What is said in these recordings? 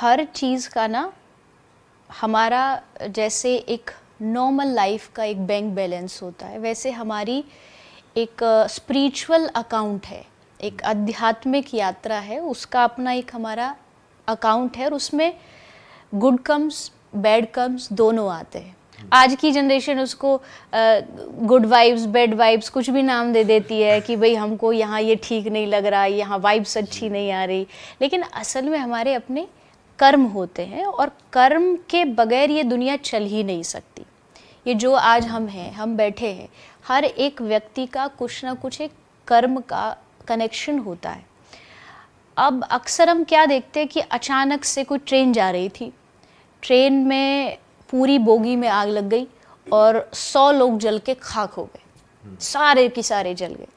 हर चीज़ का ना हमारा जैसे एक नॉर्मल लाइफ का एक बैंक बैलेंस होता है, वैसे हमारी एक स्पिरिचुअल अकाउंट है, एक आध्यात्मिक यात्रा है, उसका अपना एक हमारा अकाउंट है और उसमें गुड कम्स बैड कम्स दोनों आते हैं। आज की जनरेशन उसको गुड वाइब्स बैड वाइब्स कुछ भी नाम दे देती है कि भाई हमको यहाँ ये ठीक नहीं लग रहा, यहाँ वाइब्स अच्छी नहीं आ रही, लेकिन असल में हमारे अपने कर्म होते हैं और कर्म के बगैर ये दुनिया चल ही नहीं सकती। ये जो आज हम हैं, हम बैठे हैं, हर एक व्यक्ति का कुछ ना कुछ एक कर्म का कनेक्शन होता है। अब अक्सर हम क्या देखते हैं कि अचानक से कोई ट्रेन जा रही थी, ट्रेन में पूरी बोगी में आग लग गई और 100 लोग जल के खाक हो गए, सारे के सारे जल गए।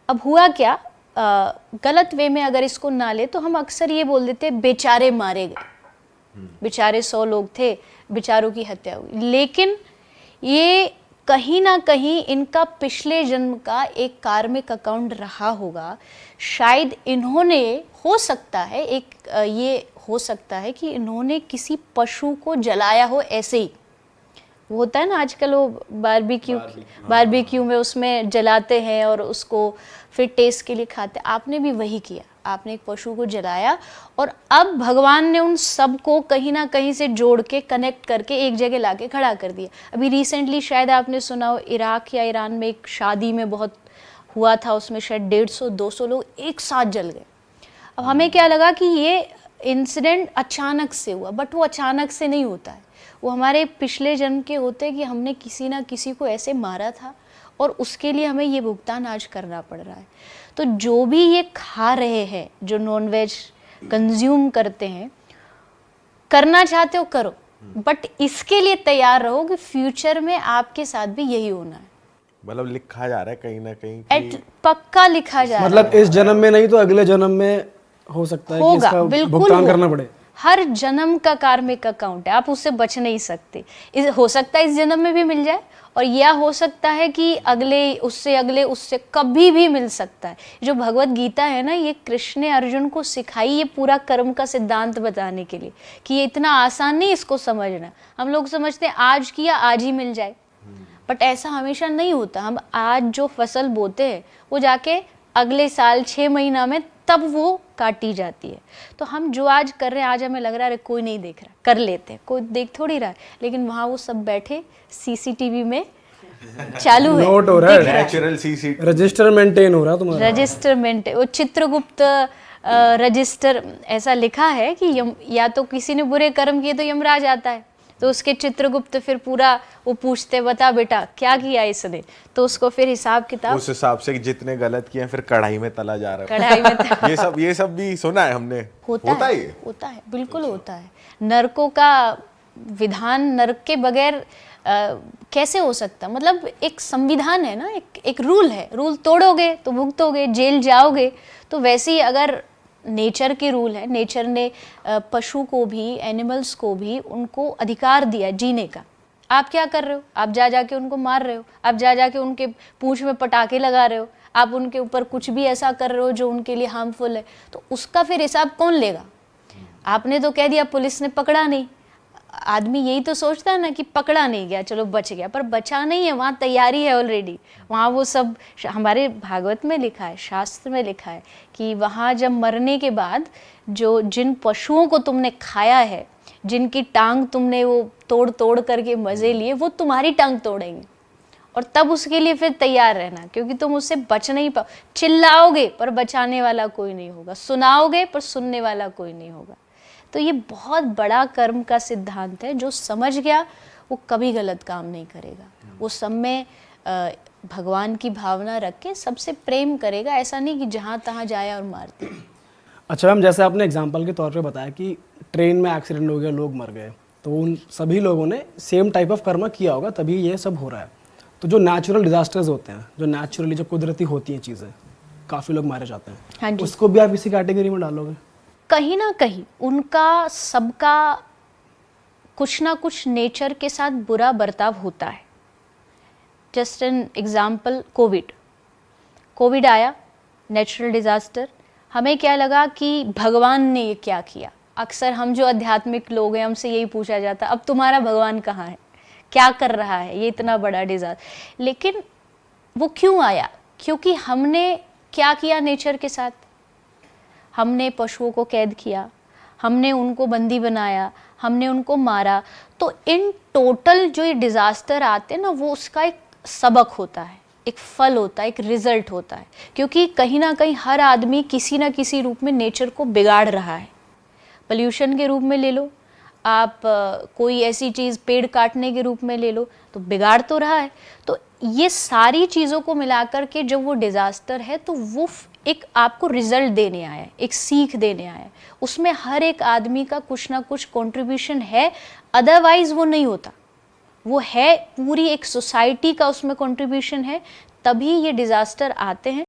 अब हुआ क्या, गलत वे में अगर इसको ना ले तो हम अक्सर ये बोल देते बेचारे मारे गए, बेचारे 100 लोग थे, बेचारों की हत्या हुई। लेकिन ये कहीं ना कहीं इनका पिछले जन्म का एक कार्मिक अकाउंट रहा होगा। शायद इन्होंने, हो सकता है एक ये हो सकता है कि इन्होंने किसी पशु को जलाया हो, ऐसे ही वो होता है ना आजकल वो बारबेक्यू में उसमें जलाते हैं और उसको फिर टेस्ट के लिए खाते। आपने भी वही किया, आपने एक पशु को जलाया और अब भगवान ने उन सब को कहीं ना कहीं से जोड़ के कनेक्ट करके एक जगह लाके खड़ा कर दिया। अभी रिसेंटली शायद आपने सुना हो, इराक या ईरान में एक शादी में बहुत हुआ था, उसमें शायद 150-200 लोग एक साथ जल गए। अब हमें क्या लगा कि ये इंसिडेंट अचानक से हुआ, बट वो अचानक से नहीं होता है, वो हमारे पिछले जन्म के होते हैं कि हमने किसी ना किसी को ऐसे मारा था और उसके लिए हमें ये भुगतान आज करना पड़ रहा है। तो जो भी ये खा रहे हैं, जो नॉनवेज कंज्यूम करते हैं, करना चाहते हो करो, बट इसके लिए तैयार रहो कि फ्यूचर में आपके साथ भी यही होना है। मतलब लिखा जा रहा है कहीं ना कहीं पक्का लिखा जा रहा है, मतलब इस जन्म में नहीं तो अगले जन्म में हो सकता है कि इसका भुगतान करना पड़े। हर जन्म का कार्मिक अकाउंट है, आप उससे बच नहीं सकते। हो सकता है इस जन्म में भी मिल जाए और यह हो सकता है कि अगले उससे कभी भी मिल सकता है। जो भगवत गीता है ना, ये कृष्ण ने अर्जुन को सिखाई, ये पूरा कर्म का सिद्धांत बताने के लिए कि ये इतना आसान नहीं इसको समझना। हम लोग समझते हैं आज किया आज ही मिल जाए, बट ऐसा हमेशा नहीं होता। हम आज जो फसल बोते हैं वो जाके अगले साल 6 महीना में तब वो काटी जाती है। तो हम जो आज कर रहे हैं, आज हमें लग रहा है कोई नहीं देख रहा, कर लेते हैं, कोई देख थोड़ी रहा है, लेकिन वहाँ वो सब बैठे सीसीटीवी में चालू है, नोट हो रहा है, नेचुरल सीसीटीवी रजिस्टर मेंटेन हो रहा तुम्हारा, रजिस्टर मेंटेन। वो चित्रगुप्त रजिस्टर ऐसा लिखा है कि या तो किसी ने बुरे कर्म किए तो यमराज आता है, तो उसके चित्रगुप्त फिर पूरा वो पूछते, बता बेटा क्या किया इसने, तो उसको फिर हिसाब किताब उस हिसाब से जितने गलत किए फिर कढ़ाई में तला जा रहा है, कढ़ाई में ये सब भी सुना है हमने। होता है बिल्कुल होता है। नरकों का विधान, नरक के बगैर कैसे हो सकता, मतलब एक संविधान है ना, एक रूल है, रूल तोड़ोगे तो भुगतोगे, जेल जाओगे। तो वैसे ही अगर नेचर के रूल है, नेचर ने पशु को भी, एनिमल्स को भी उनको अधिकार दिया जीने का। आप क्या कर रहे हो, आप जा जाके उनको मार रहे हो, आप जा जाके उनके पूंछ में पटाखे लगा रहे हो, आप उनके ऊपर कुछ भी ऐसा कर रहे हो जो उनके लिए हार्मफुल है, तो उसका फिर हिसाब कौन लेगा। आपने तो कह दिया पुलिस ने पकड़ा नहीं, आदमी यही तो सोचता है ना कि पकड़ा नहीं गया, चलो बच गया, पर बचा नहीं है, वहाँ तैयारी है ऑलरेडी। वहाँ वो सब हमारे भागवत में लिखा है, शास्त्र में लिखा है कि वहाँ जब मरने के बाद जिन पशुओं को तुमने खाया है, जिनकी टांग तुमने वो तोड़ तोड़ करके मज़े लिए, वो तुम्हारी टांग तोड़ेंगे और तब उसके लिए फिर तैयार रहना, क्योंकि तुम उससे बच नहीं पाओ। चिल्लाओगे पर बचाने वाला कोई नहीं होगा, सुनाओगे पर सुनने वाला कोई नहीं होगा। तो ये बहुत बड़ा कर्म का सिद्धांत है, जो समझ गया वो कभी गलत काम नहीं करेगा, वो सब में भगवान की भावना रख के सबसे प्रेम करेगा, ऐसा नहीं कि जहाँ तहाँ जाए और मार दे। अच्छा मैम, जैसे आपने एग्जांपल के तौर पे बताया कि ट्रेन में एक्सीडेंट हो गया, लोग मर गए, तो उन सभी लोगों ने सेम टाइप ऑफ कर्म किया होगा, तभी ये सब हो रहा है। तो जो नेचुरल डिजास्टर्स होते हैं, जो नेचुरली जो कुदरती होती हैं चीज़ें, काफ़ी लोग मारे जाते हैं, हाँ जी, उसको भी आप इसी कैटेगरी में डालोगे? कहीं ना कहीं उनका सबका कुछ ना कुछ नेचर के साथ बुरा बर्ताव होता है। जस्ट एन एग्जाम्पल, कोविड आया, नेचुरल डिज़ास्टर। हमें क्या लगा कि भगवान ने ये क्या किया, अक्सर हम जो आध्यात्मिक लोग हैं हमसे यही पूछा जाता है, अब तुम्हारा भगवान कहाँ है, क्या कर रहा है, ये इतना बड़ा डिजास्टर। लेकिन वो क्यों आया? क्योंकि हमने क्या किया नेचर के साथ? हमने पशुओं को कैद किया, हमने उनको बंदी बनाया, हमने उनको मारा। तो इन टोटल जो ये डिजास्टर आते हैं ना, वो उसका एक सबक होता है, एक फल होता है, एक रिजल्ट होता है। क्योंकि कहीं ना कहीं हर आदमी किसी ना किसी रूप में नेचर को बिगाड़ रहा है। पोल्यूशन के रूप में ले लो आप, कोई ऐसी चीज़ पेड़ काटने के रूप में ले लो, तो बिगाड़ तो रहा है। तो ये सारी चीज़ों को मिलाकर के जब वो डिज़ास्टर है तो वो एक आपको रिजल्ट देने आया है, एक सीख देने आया है। उसमें हर एक आदमी का कुछ ना कुछ कंट्रीब्यूशन है, अदरवाइज वो नहीं होता। वो है पूरी एक सोसाइटी का उसमें कंट्रीब्यूशन है, तभी ये डिज़ास्टर आते हैं।